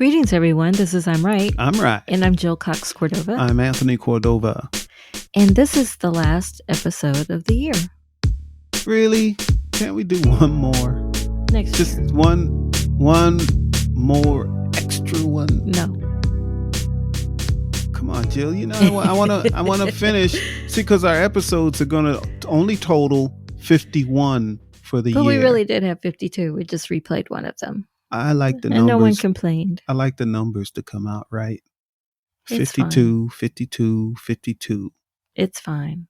Greetings, everyone. This is I'm Right. I'm right. And I'm Jill Cox Cordova. I'm Anthony Cordova. And this is the last episode of the year. Really? Can't we do one more? Next Just year. one more extra one. No. Come on, Jill. You know I wanna finish. See, because our episodes are gonna only total 51 for the year. But we really did have 52. We just replayed one of them. I like the and numbers. No one complained. I like the numbers to come out right. It's 52, fine. 52, 52. It's fine.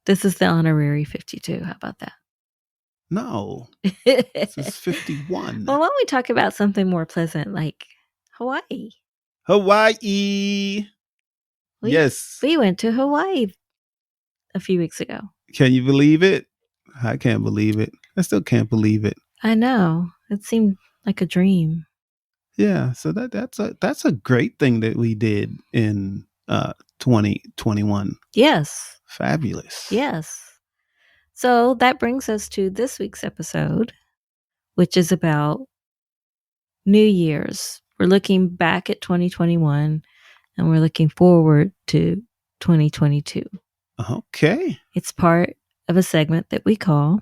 This is the honorary 52. How about that? No. This is 51. Well, why don't we talk about something more pleasant like Hawaii? Hawaii. Yes. We went to Hawaii a few weeks ago. Can you believe it? I can't believe it. I still can't believe it. I know. It seemed like a dream. Yeah, so that's a great thing that we did in 2021. Yes. Fabulous. Yes. So that brings us to this week's episode, which is about New Year's. We're looking back at 2021 and we're looking forward to 2022. Okay. It's part of a segment that we call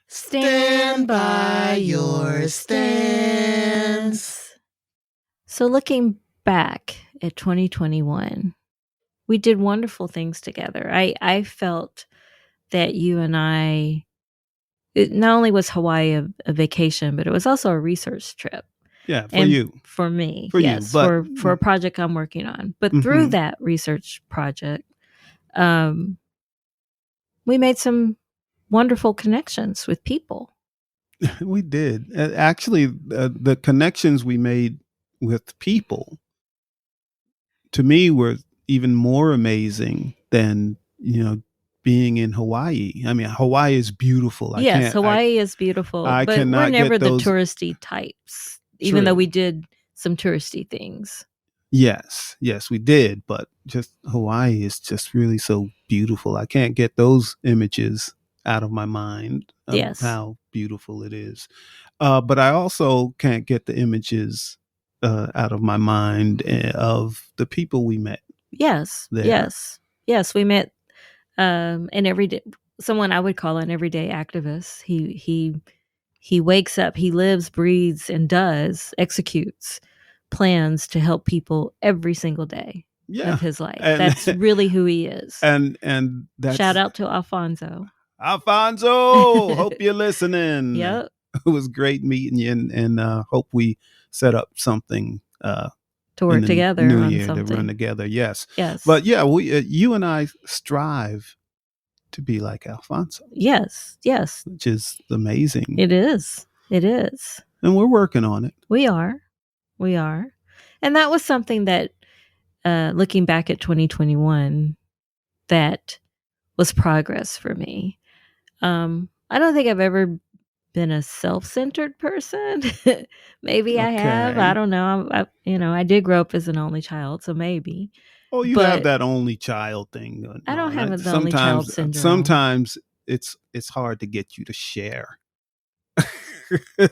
Stand by your stance. So looking back at 2021, we did wonderful things together. I felt that you and I, it not only was Hawaii a vacation, but it was also a research trip. Yeah, for you. For me. For yes, you. But, for a project I'm working on. But through that research project, we made some wonderful connections with people. We did. Actually, the connections we made with people, to me, were even more amazing than, being in Hawaii. I mean, Hawaii is beautiful. Yes, Hawaii is beautiful. But we're never the touristy types, even though we did some touristy things. Yes, we did. But just Hawaii is just really so beautiful. I can't get those images out of my mind of how beautiful it is. But I also can't get the images out of my mind of the people we met. Yes, there. Yes. We met an everyday, someone I would call an everyday activist. He wakes up, he lives, breathes, and executes plans to help people every single day of his life. That's really who he is. And that's, shout out to Alfonso. Hope you're listening. Yep. It was great meeting you, and hope we set up something to work together New on Year something. to run together. Yes. But yeah, we you and I strive to be like Alfonso. Yes, which is amazing. It is, and we're working on it. We are, and that was something that, looking back at 2021, that was progress for me. I don't think I've ever been a self-centered person. Maybe I have. I don't know. I did grow up as an only child, so maybe. Oh, you have that only child thing. I don't have the only child syndrome. Sometimes it's hard to get you to share.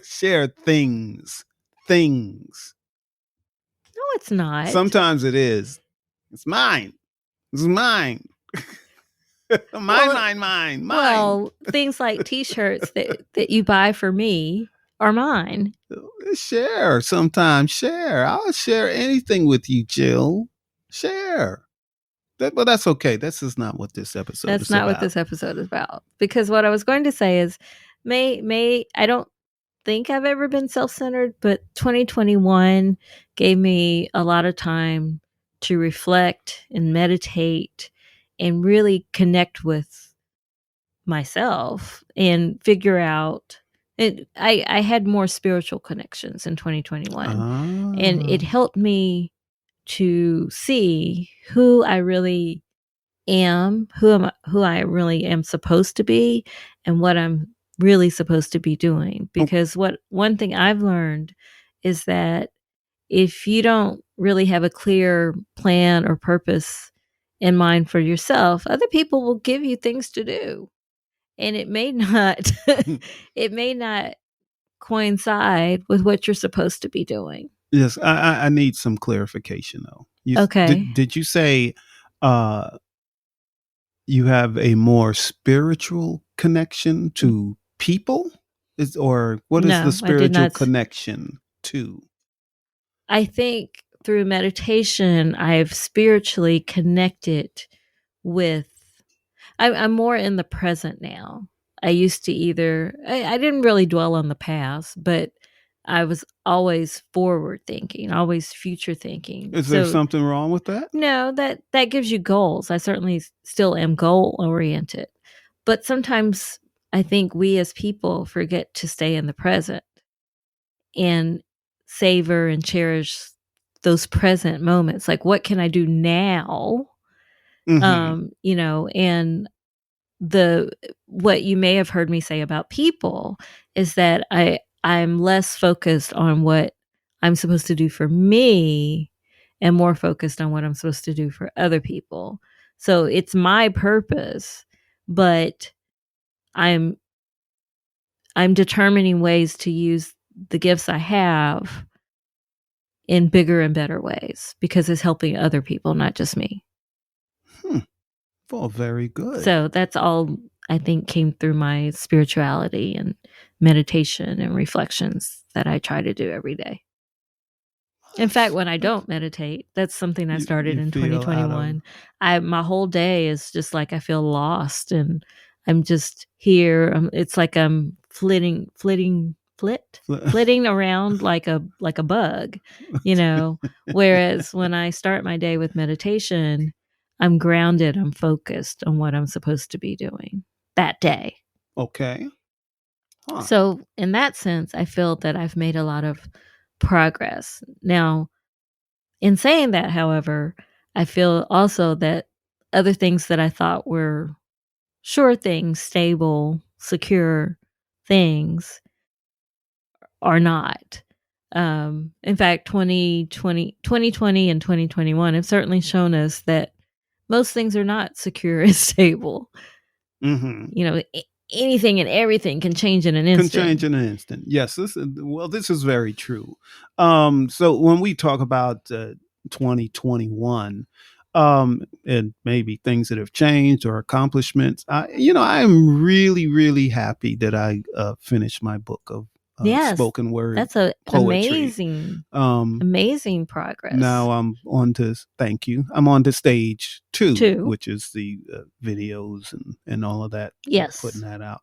Share things. No, it's not. Sometimes it is. It's mine. Mine. Mine. Well, things like T-shirts that you buy for me are mine. Share sometimes. Share. I'll share anything with you, Jill. Share. But that's okay. This is not what this episode is about. That's not what this episode is about. Because what I was going to say is, I don't think I've ever been self-centered, but 2021 gave me a lot of time to reflect and meditate and really connect with myself and figure out it. I had more spiritual connections in 2021, and it helped me to see who I really am, who I really am supposed to be, and what I'm really supposed to be doing. Because one thing I've learned is that if you don't really have a clear plan or purpose in mind for yourself, other people will give you things to do, and it may not coincide with what you're supposed to be doing. Yes, I need some clarification though. Okay. Did you say you have a more spiritual connection to people? Or what is the spiritual connection to? I think through meditation, I've spiritually connected with, I'm more in the present now. I used to I didn't really dwell on the past, but I was always forward thinking, always future thinking. Is there something wrong with that? No, that gives you goals. I certainly still am goal oriented, but sometimes I think we as people forget to stay in the present and savor and cherish those present moments. Like, what can I do now? Mm-hmm. And what you may have heard me say about people is that I'm less focused on what I'm supposed to do for me and more focused on what I'm supposed to do for other people. So it's my purpose, but I'm determining ways to use the gifts I have in bigger and better ways because it's helping other people, not just me. Well, very good. So that's all I think came through my spirituality and meditation and reflections that I try to do every day. In fact, when I don't meditate, that's something I started in 2021. My whole day is just like I feel lost and I'm just here. It's like I'm flitting around like a bug, whereas when I start my day with meditation, I'm grounded, I'm focused on what I'm supposed to be doing that day. Okay. Huh. So in that sense, I feel that I've made a lot of progress. Now, in saying that, however, I feel also that other things that I thought were sure things, stable, secure things are not. In fact, 2020 and 2021 have certainly shown us that most things are not secure and stable. Mm-hmm. Anything and everything can change in an instant. Yes, this is very true. So when we talk about 2021, and maybe things that have changed or accomplishments, I'm really, really happy that I finished my book of spoken word. That's amazing progress. Now I'm on to stage two, which is the videos and all of that. Yes, putting that out.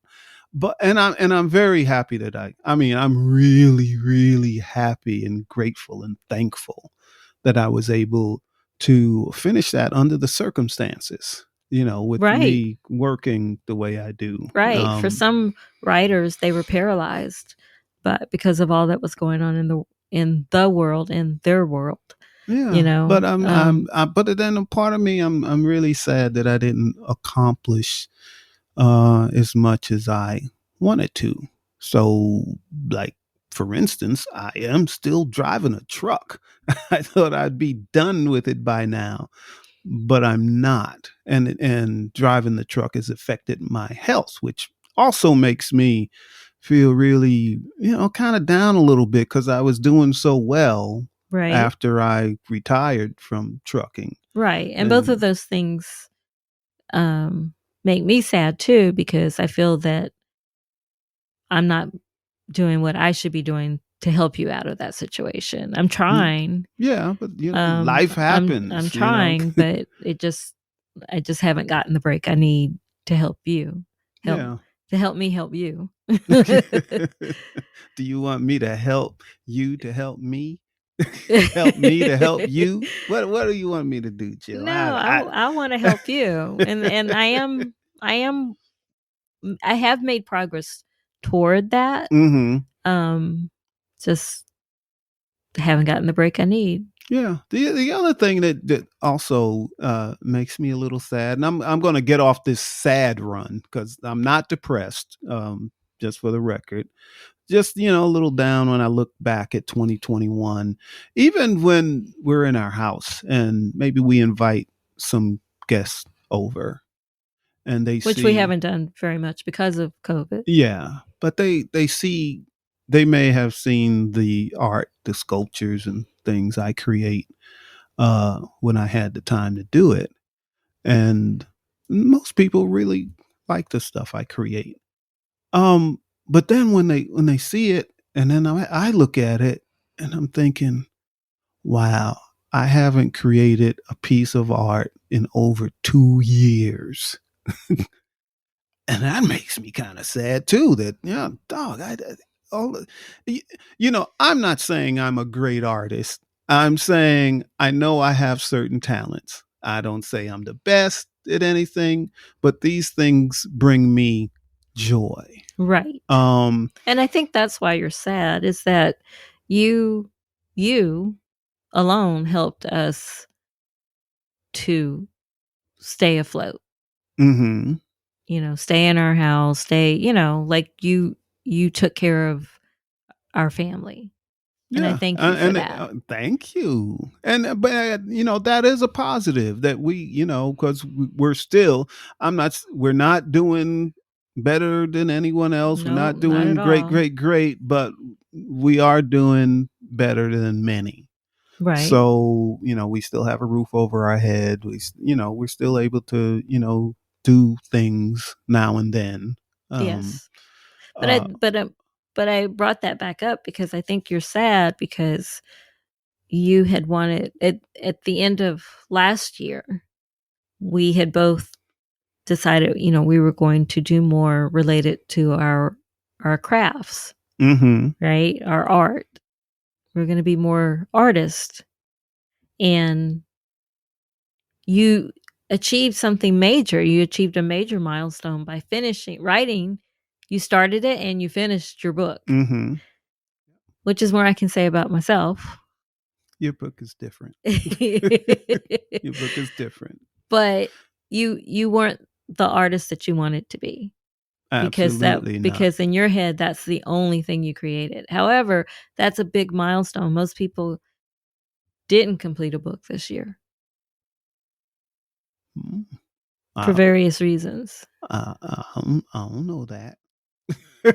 But I'm very happy that I'm really, really happy and grateful and thankful that I was able to finish that under the circumstances. With me working the way I do. Right. For some writers, they were paralyzed, but because of all that was going on in their world. Yeah. But but then a part of me, I'm really sad that I didn't accomplish as much as I wanted to. So, like, for instance, I am still driving a truck. I thought I'd be done with it by now, but I'm not. And driving the truck has affected my health, which also makes me feel really, kind of down a little bit because I was doing so well after I retired from trucking. Right. And both of those things make me sad too, because I feel that I'm not doing what I should be doing to help you out of that situation. I'm trying. Yeah, but life happens. I'm trying, but I just haven't gotten the break I need to help you. To help me help you. Do you want me to help you to help me? Help me to help you? What do you want me to do, Jill? No, I want to help you. And I have made progress toward that. Mm-hmm. Just haven't gotten the break I need. Yeah. The other thing that also makes me a little sad, and I'm going to get off this sad run because I'm not depressed. Just for the record, just a little down when I look back at 2021, even when we're in our house and maybe we invite some guests over, and which we haven't done very much because of COVID. Yeah, but they see they may have seen the art, the sculptures and things I create when I had the time to do it. And most people really like the stuff I create. But then when they see it, and then I look at it, and I'm thinking, wow, I haven't created a piece of art in over 2 years. And that makes me kind of sad too, that, dog, I'm not saying I'm a great artist. I'm saying I know I have certain talents. I don't say I'm the best at anything, but these things bring me joy. Right. And I think that's why you're sad, is that you alone helped us to stay afloat. Mm-hmm. Stay in our house, stay, like you took care of our family. And I thank you for that. Thank you. But that is a positive that we, because we're still, we're not doing better than anyone else. We're not doing great, but we are doing better than many. Right. So, we still have a roof over our head. We're still able to, do things now and then. Yes. But I brought that back up because I think you're sad because you had wanted at the end of last year, we had both decided, we were going to do more related to our crafts, right? Our art. We're going to be more artists. And you achieved something major. You achieved a major milestone by writing. You started it and you finished your book, which is more I can say about myself. Your book is different. Your book is different. But you weren't the artist that you wanted to be. Absolutely not. Because in your head, that's the only thing you created. However, that's a big milestone. Most people didn't complete a book this year. For various reasons. I don't know that.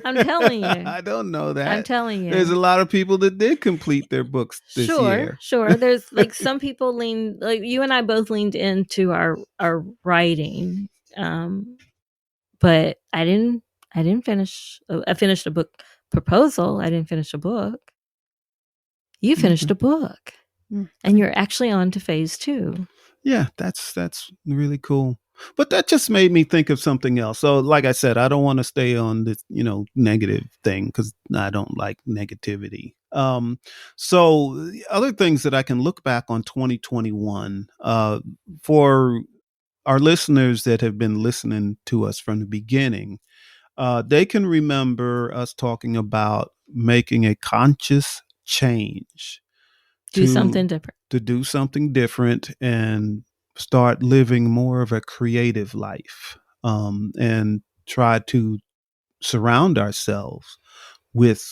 I'm telling you. I don't know that. I'm telling you. There's a lot of people that did complete their books this year. Sure. There's like some people like you and I both leaned into our writing. But I didn't finish. I finished a book proposal. I didn't finish a book. You finished a book. And you're actually on to phase 2. Yeah, that's really cool. But that just made me think of something else. So like I said, I don't want to stay on this, negative thing because I don't like negativity. So other things that I can look back on 2021 for our listeners that have been listening to us from the beginning, they can remember us talking about making a conscious change. To do something different and start living more of a creative life, and try to surround ourselves with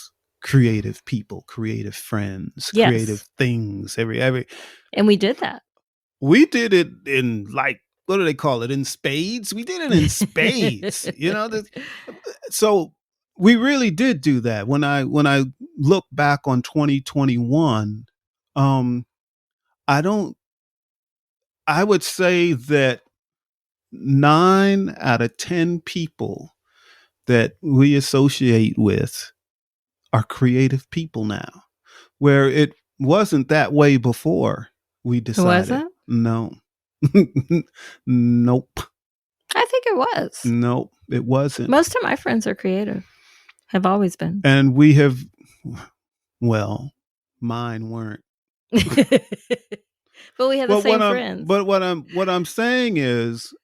creative people, creative friends, creative things. And we did that. We did it in what do they call it? In spades? We did it in spades. So we really did do that. When I look back on 2021, I would say that 9 out of 10 people that we associate with are creative people now, where it wasn't that way before we decided. Was it? No. Nope. I think it was. Nope, it wasn't. Most of my friends are creative. Have always been. And we have, well, mine weren't. But we have the same friends. But what I'm saying is,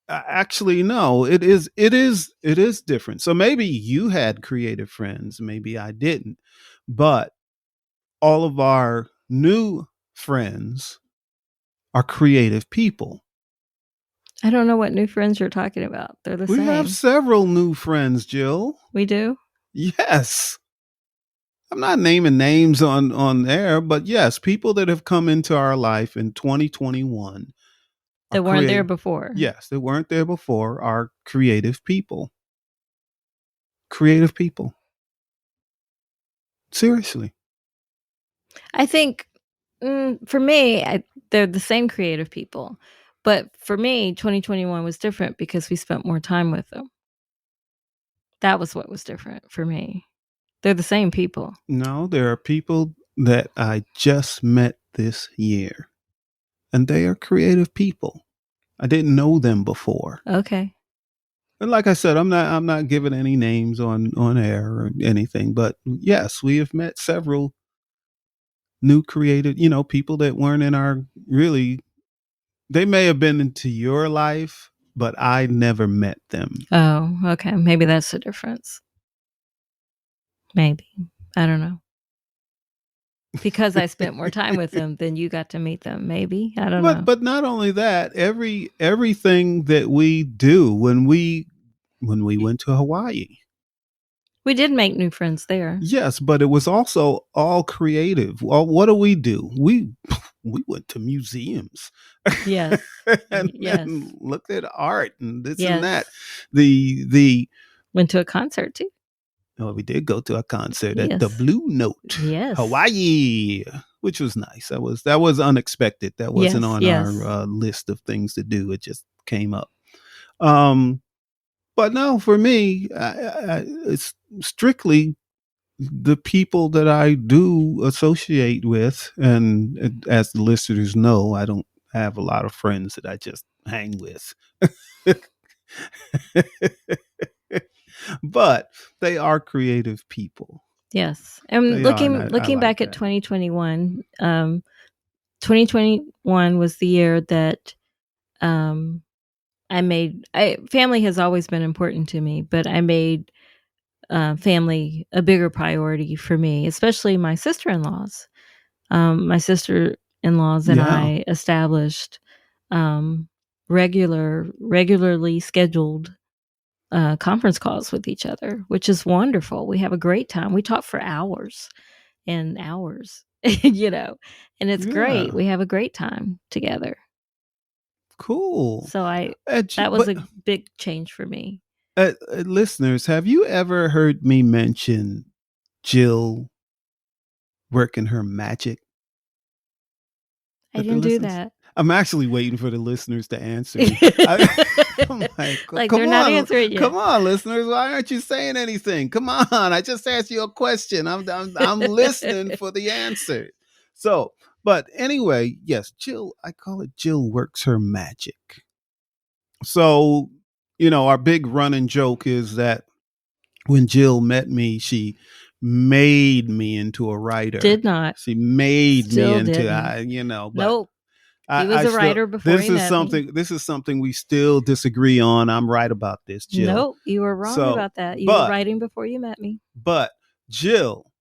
actually, no, it is different. So maybe you had creative friends, maybe I didn't, but all of our new friends are creative people. I don't know what new friends you're talking about. They're the same. We have several new friends, Jill. We do? Yes. I'm not naming names on air, but yes, people that have come into our life in 2021 that weren't there before. Yes, that weren't there before are creative people. Creative people. Seriously. I think for me, they're the same creative people. But for me, 2021 was different because we spent more time with them. That was what was different for me. They're the same people. No, there are people that I just met this year, and they are creative people. I didn't know them before. Okay. And like I said, I'm not giving any names on air or anything, but yes, we have met several new creative, people that weren't in our really. They may have been into your life, but I never met them. Oh, okay. Maybe that's the difference. Maybe. I don't know. Because I spent more time with them than you got to meet them. Maybe. I don't know. But not only that, everything that we do when we went to Hawaii. We did make new friends there. Yes, but it was also all creative. Well, what do? We went to museums. Yes. and looked at art and this Yes. and that. The went to a concert too. Oh, we did go to a concert Yes. at the Blue Note, Yes. Hawaii, which was nice. That was unexpected. That wasn't on our list of things to do. It just came up. But no, for me, it's strictly the people that I do associate with. And as the listeners know, I don't have a lot of friends that I just hang with. But they are creative people. Yes. And looking back at 2021, 2021 was the year that family has always been important to me, but I made family a bigger priority for me, especially my sister-in-laws. My sister-in-laws and I established regularly scheduled conference calls with each other, which is wonderful. We have a great time. We talk for hours and hours, and it's great. We have a great time together. Cool. So that was a big change for me. Listeners, have you ever heard me mention Jill working her magic? I didn't do that. I'm actually waiting for the listeners to answer. Like they're not answering yet. Come on, listeners. Why aren't you saying anything? Come on. I just asked you a question. I'm listening for the answer. So, but anyway, yes, Jill, I call it Jill works her magic. So, our big running joke is that when Jill met me, she made me into a writer. Did not. She made Still me into, didn't. But nope. He was a writer before he met me. This is something we still disagree on. I'm right about this, Jill. Nope, you were wrong about that. You were writing before you met me. But Jill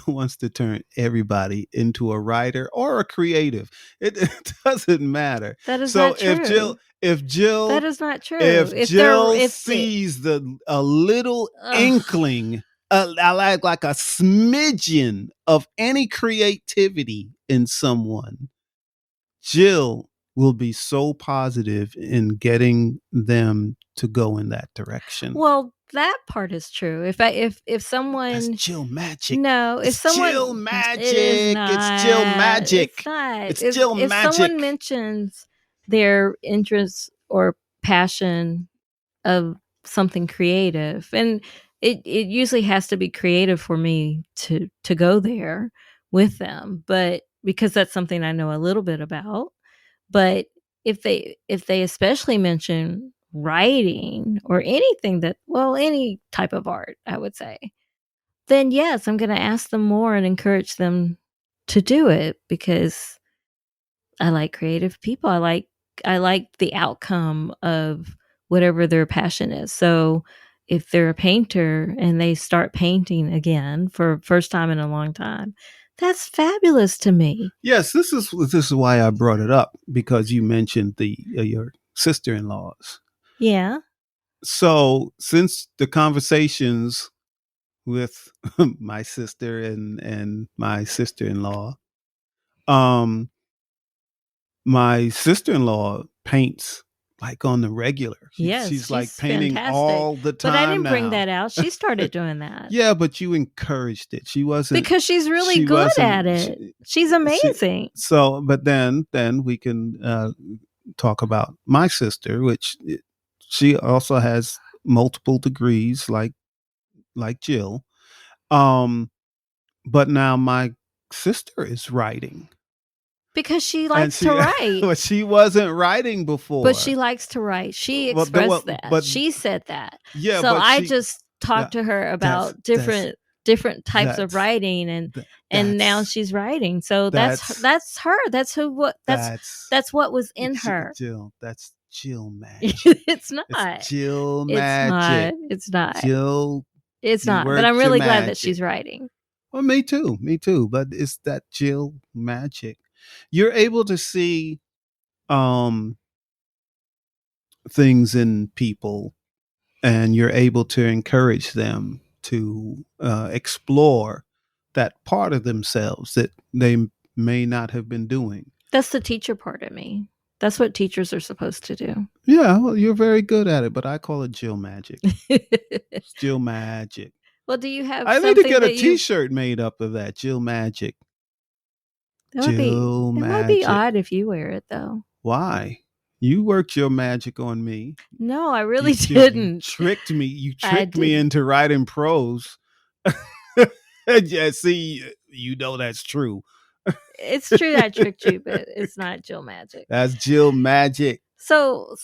wants to turn everybody into a writer or a creative. It doesn't matter. That is not true. If Jill, that is not true. If Jill sees a little inkling, like a smidgen of any creativity in someone, Jill will be so positive in getting them to go in that direction. Well, that part is true. If someone, that's Jill magic. No, if someone, Jill magic. It's Jill magic. It's not. It's Jill magic. If someone mentions their interest or passion of something creative, and it usually has to be creative for me to go there with them, but because that's something I know a little bit about. But if they especially mention writing or anything any type of art, I would say, then yes, I'm going to ask them more and encourage them to do it because I like creative people. I like the outcome of whatever their passion is. So if they're a painter and they start painting again for first time in a long time, that's fabulous to me. Yes, this is why I brought it up, because you mentioned your sister-in-laws. Yeah. So since the conversations with my sister and my sister-in-law, my sister-in-law paints like on the regular. She's like painting fantastic. all the time. But I didn't now. bring that out. She started doing that. Yeah, but you encouraged it. She wasn't, because she's really good at it. She's amazing. But then we can talk about my sister, which she also has multiple degrees, like Jill. But now my sister is writing. Because she likes to write. But she wasn't writing before. But she likes to write. She expressed that. But she said that. Yeah. So I just talked to her about different types of writing, and now she's writing. So that's her. That's what was in her. Jill, that's Jill magic. It's not. It's Jill magic. It's not. Jill. It's not. But I'm really glad that she's writing. Well, me too. But it's that Jill magic. You're able to see things in people, and you're able to encourage them to explore that part of themselves that they may not have been doing. That's the teacher part of me. That's what teachers are supposed to do. Yeah, well, you're very good at it, but I call it Jill magic. It's Jill magic. Well, do you have? I need to get a T-shirt made up of that Jill magic. It might be odd if you wear it, though. Why? You worked your magic on me. No, I really didn't. You tricked me. You tricked me into writing prose. Yeah, see, you know that's true. It's true that I tricked you, but it's not Jill magic. That's Jill magic. So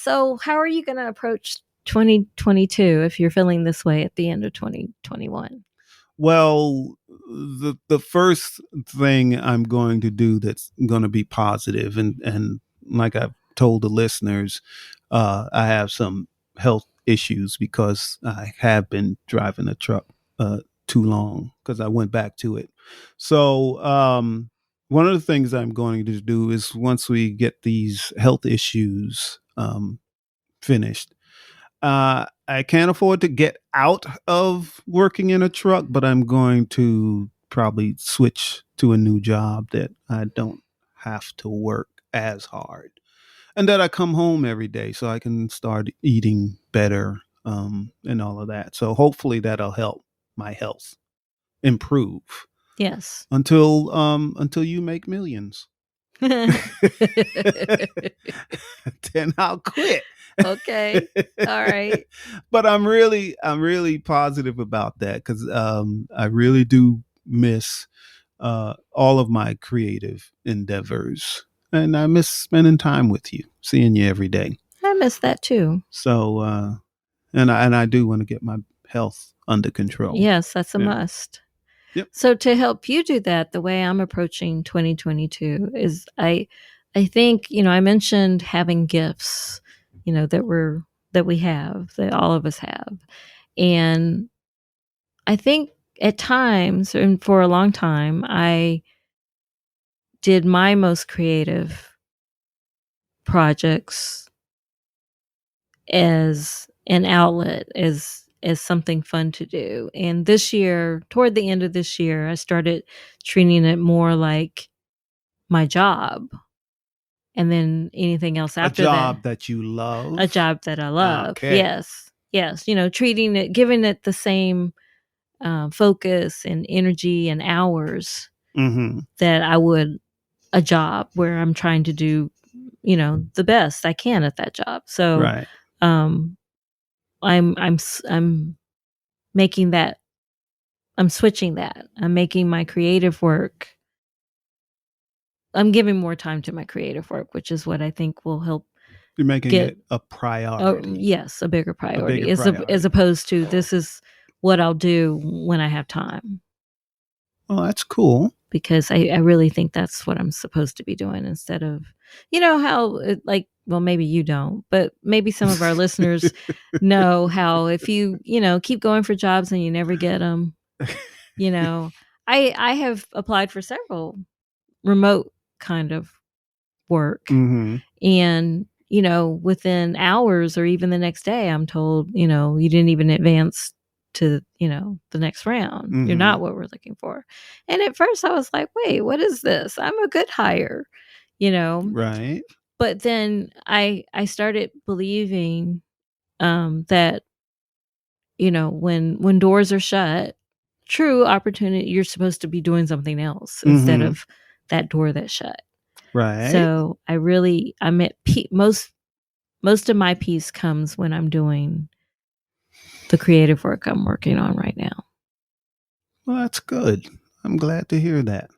how are you going to approach 2022 if you're feeling this way at the end of 2021? Well, the first thing I'm going to do that's going to be positive, and like I've told the listeners, I have some health issues because I have been driving a truck too long because I went back to it. So one of the things I'm going to do is once we get these health issues finished, I can't afford to get out of working in a truck, but I'm going to probably switch to a new job that I don't have to work as hard, and that I come home every day so I can start eating better and all of that. So hopefully that'll help my health improve. Yes. Until you make millions. Then I'll quit. Okay. All right. But I'm really positive about that because I really do miss all of my creative endeavors, and I miss spending time with you, seeing you every day. I miss that too. So and I do want to get my health under control. Yes, that's a must. Yep. So to help you do that, the way I'm approaching 2022 is I think, I mentioned having gifts, that we have, that all of us have. And I think at times, and for a long time, I did my most creative projects as an outlet, as something fun to do. And this year, toward the end of this year, I started treating it more like my job. And then anything else after that. A job that you love. A job that I love. Okay. Yes. Treating it, giving it the same focus and energy and hours that I would a job where I'm trying to do, the best I can at that job. So, right. I'm making that. I'm switching that. I'm making my creative work. I'm giving more time to my creative work, which is what I think will help. You're making it a priority. Yes, a bigger priority, as opposed to this is what I'll do when I have time. Well, that's cool. Because I really think that's what I'm supposed to be doing instead of, how maybe you don't, but maybe some of our listeners know how if you, keep going for jobs and you never get them, I have applied for several remote kind of work and, within hours or even the next day, I'm told, you didn't even advance to, the next round. You're not what we're looking for. And at first I was like, wait, what is this? I'm a good hire, Right. But then I started believing that, when doors are shut, true opportunity, you're supposed to be doing something else instead of that door that's shut. Right. So I'm at most of my peace comes when I'm doing the creative work I'm working on right now. Well, that's good. I'm glad to hear that.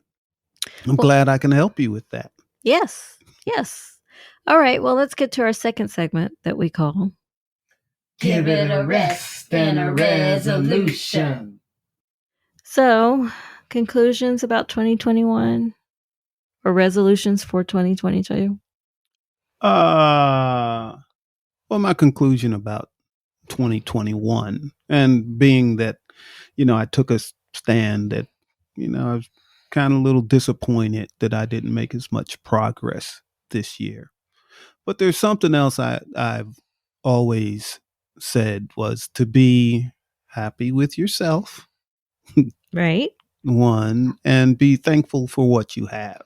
I'm glad I can help you with that. Yes. All right. Well, let's get to our second segment that we call Give it a rest and a resolution. So, conclusions about 2021 or resolutions for 2022? Well, my conclusion about 2021, and being that, I took a stand that, I was kind of a little disappointed that I didn't make as much progress this year. But there's something else I've always said was to be happy with yourself. Right. One, and be thankful for what you have.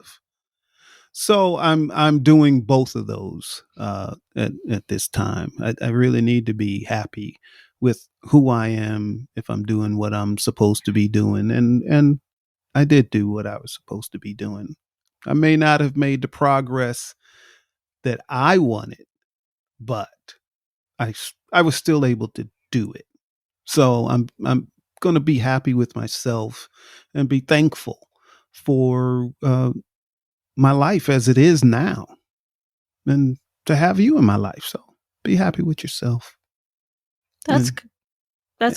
So I'm doing both of those at this time. I really need to be happy with who I am if I'm doing what I'm supposed to be doing, and I did do what I was supposed to be doing. I may not have made the progress that I wanted, but I was still able to do it. So I'm going to be happy with myself and be thankful for my life as it is now, and to have you in my life. So be happy with yourself. That's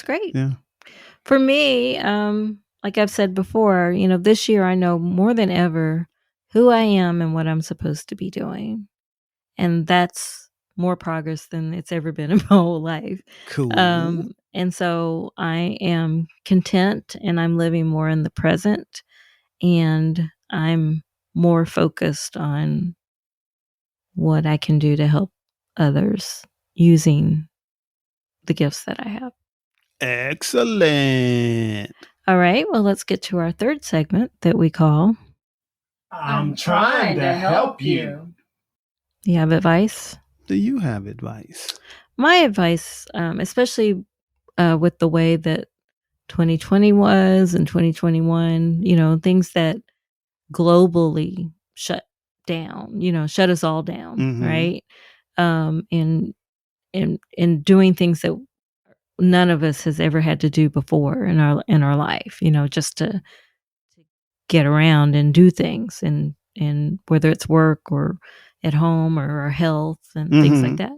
great. Yeah. For me, like I've said before, this year I know more than ever who I am and what I'm supposed to be doing. And that's more progress than it's ever been in my whole life. Cool. And so I am content, and I'm living more in the present, and I'm more focused on what I can do to help others using the gifts that I have. Excellent. All right. Well, let's get to our third segment that we call I'm trying to help you. You have advice? Do you have advice? My advice, especially with the way that 2020 was and 2021, things that globally shut us all down, right? And doing things that none of us has ever had to do before in our life, just to get around and do things, and whether it's work or at home or our health and things like that.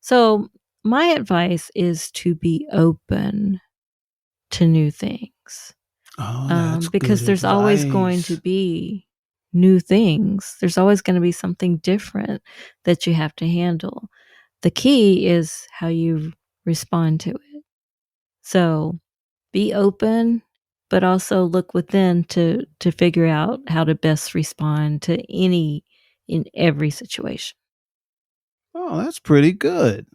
So my advice is to be open to new things. Because there's always going to be new things. There's always going to be something different that you have to handle. The key is how you respond to it. So be open, but also look within to figure out how to best respond to in every situation. Oh, that's pretty good.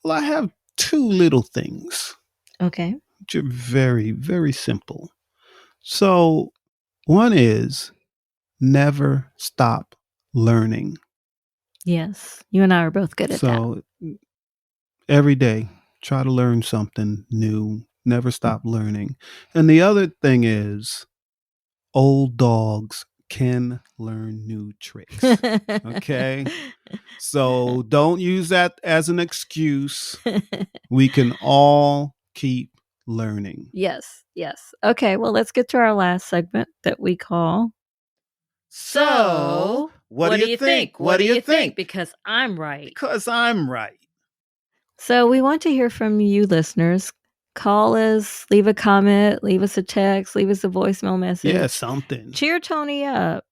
Well, I have two little things. Okay. Which are very, very simple. So one is never stop learning. Yes. You and I are both good at that. So every day, try to learn something new. Never stop learning. And the other thing is old dogs can learn new tricks. Okay. So don't use that as an excuse. We can all keep learning. Yes. Okay. Well, let's get to our last segment that we call So what do you think? What do you think? Because I'm right. Because I'm right. So we want to hear from you listeners. Call us, leave a comment, leave us a text, leave us a voicemail message. Yeah, something. Cheer Tony up.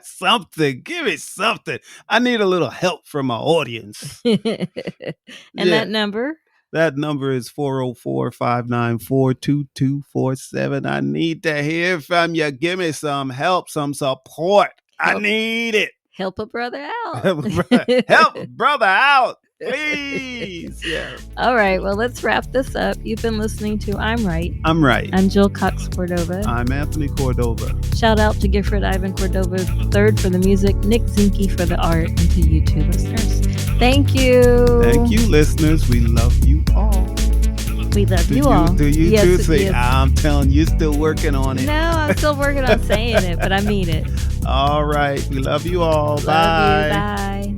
Something. Give me something. I need a little help from my audience. That number? That number is 404-594-2247. I need to hear from you. Give me some help, some support. I need it. Help a brother out. Help a brother out. Please. Yeah. All right. Well, let's wrap this up. You've been listening to I'm Right. I'm Right. I'm Jill Cox Cordova. I'm Anthony Cordova. Shout out to Gifford Ivan Cordova III for the music, Nick Zinke for the art, and to you two listeners. Thank you. Thank you, listeners. We love you all. We love you all. Do you too? Say, yes. I'm telling you, still working on it. No, I'm still working on saying it, but I mean it. All right. We love you all. Love Bye. You. Bye.